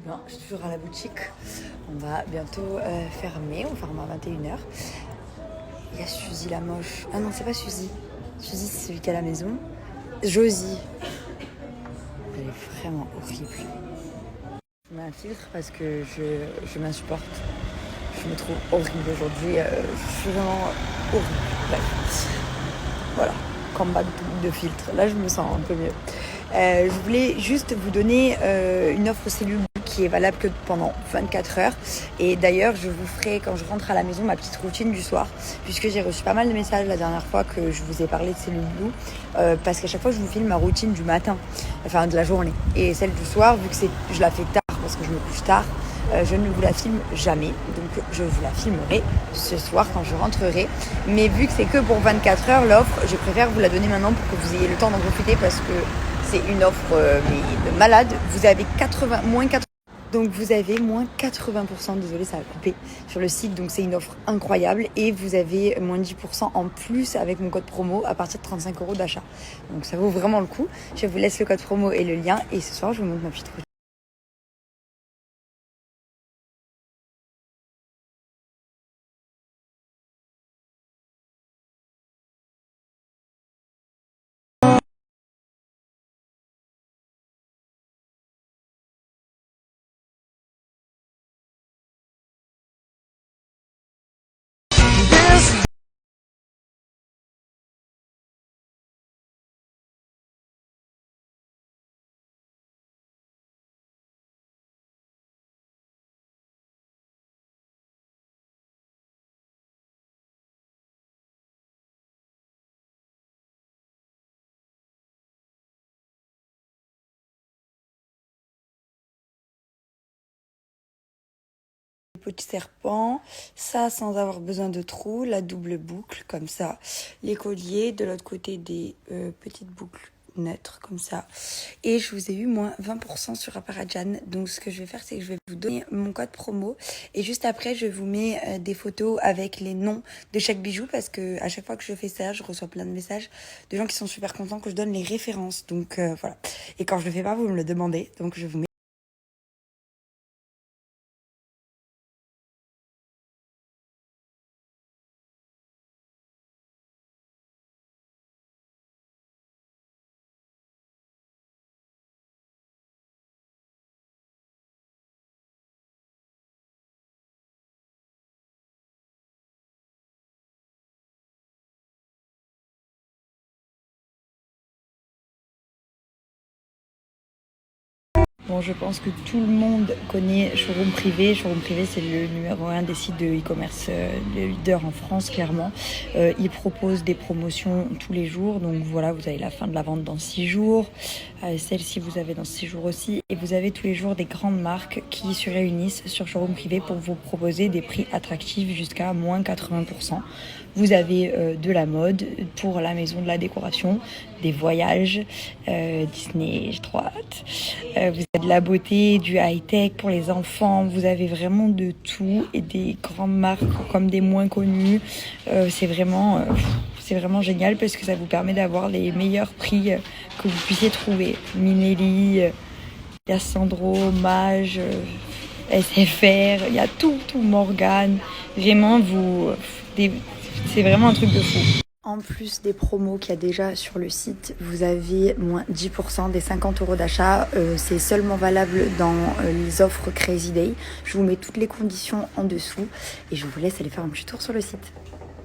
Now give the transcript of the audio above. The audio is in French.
Non, je suis toujours à la boutique. On va bientôt fermer. On ferme à 21h. Il y a Suzy la moche. Ah non, c'est pas Suzy. Suzy, c'est celui qui est à la maison. Josie. Elle est vraiment horrible. Je mets un filtre parce que je m'insupporte. Je me trouve horrible aujourd'hui. Je suis vraiment horrible. Bref. Voilà. Combat de filtre. Là, je me sens un peu mieux. Je voulais juste vous donner une offre cellule qui est valable que pendant 24 heures. Et d'ailleurs, je vous ferai, quand je rentre à la maison, ma petite routine du soir, puisque j'ai reçu pas mal de messages la dernière fois que je vous ai parlé de cellule Blue, parce qu'à chaque fois, je vous filme ma routine du matin, enfin de la journée. Et celle du soir, vu que je la fais tard, parce que je me couche tard, je ne vous la filme jamais. Donc, je vous la filmerai ce soir quand je rentrerai. Mais vu que c'est que pour 24 heures, l'offre, je préfère vous la donner maintenant pour que vous ayez le temps d'en profiter, parce que c'est une offre de malade. Vous avez moins 80%. Donc vous avez moins 80%, désolé ça a coupé sur le site, donc c'est une offre incroyable et vous avez moins 10% en plus avec mon code promo à partir de 35 € d'achat. Donc ça vaut vraiment le coup. Je vous laisse le code promo et le lien et ce soir je vous montre ma petite routine. Petit serpent, ça sans avoir besoin de trous, la double boucle comme ça, les colliers, de l'autre côté des petites boucles neutres comme ça, et je vous ai eu moins 20% sur Apparadjan. Donc ce que je vais faire, c'est que je vais vous donner mon code promo et juste après je vous mets des photos avec les noms de chaque bijou, parce que à chaque fois que je fais ça, je reçois plein de messages de gens qui sont super contents que je donne les références. Donc voilà, et quand je le fais pas, vous me le demandez, donc je vous mets. Bon, je pense que tout le monde connaît Showroom Privé. Showroom Privé, c'est le numéro 1 des sites de e-commerce, le leader en France, clairement. Il propose des promotions tous les jours. Donc voilà, vous avez la fin de la vente dans 6 jours. Celle-ci, vous avez dans 6 jours aussi. Et vous avez tous les jours des grandes marques qui se réunissent sur Showroom Privé pour vous proposer des prix attractifs jusqu'à moins 80%. Vous avez de la mode pour la maison, de la décoration, des voyages, Disney, j'ai trop hâte. Vous avez de la beauté, du high-tech pour les enfants. Vous avez vraiment de tout et des grandes marques comme des moins connues. C'est vraiment génial parce que ça vous permet d'avoir les meilleurs prix que vous puissiez trouver. Minelli, il y a Sandro, Mage, SFR, il y a tout, Morgane. Vraiment, c'est vraiment un truc de fou. En plus des promos qu'il y a déjà sur le site, vous avez moins 10% des 50 € d'achat. C'est seulement valable dans les offres Crazy Day. Je vous mets toutes les conditions en dessous et je vous laisse aller faire un petit tour sur le site.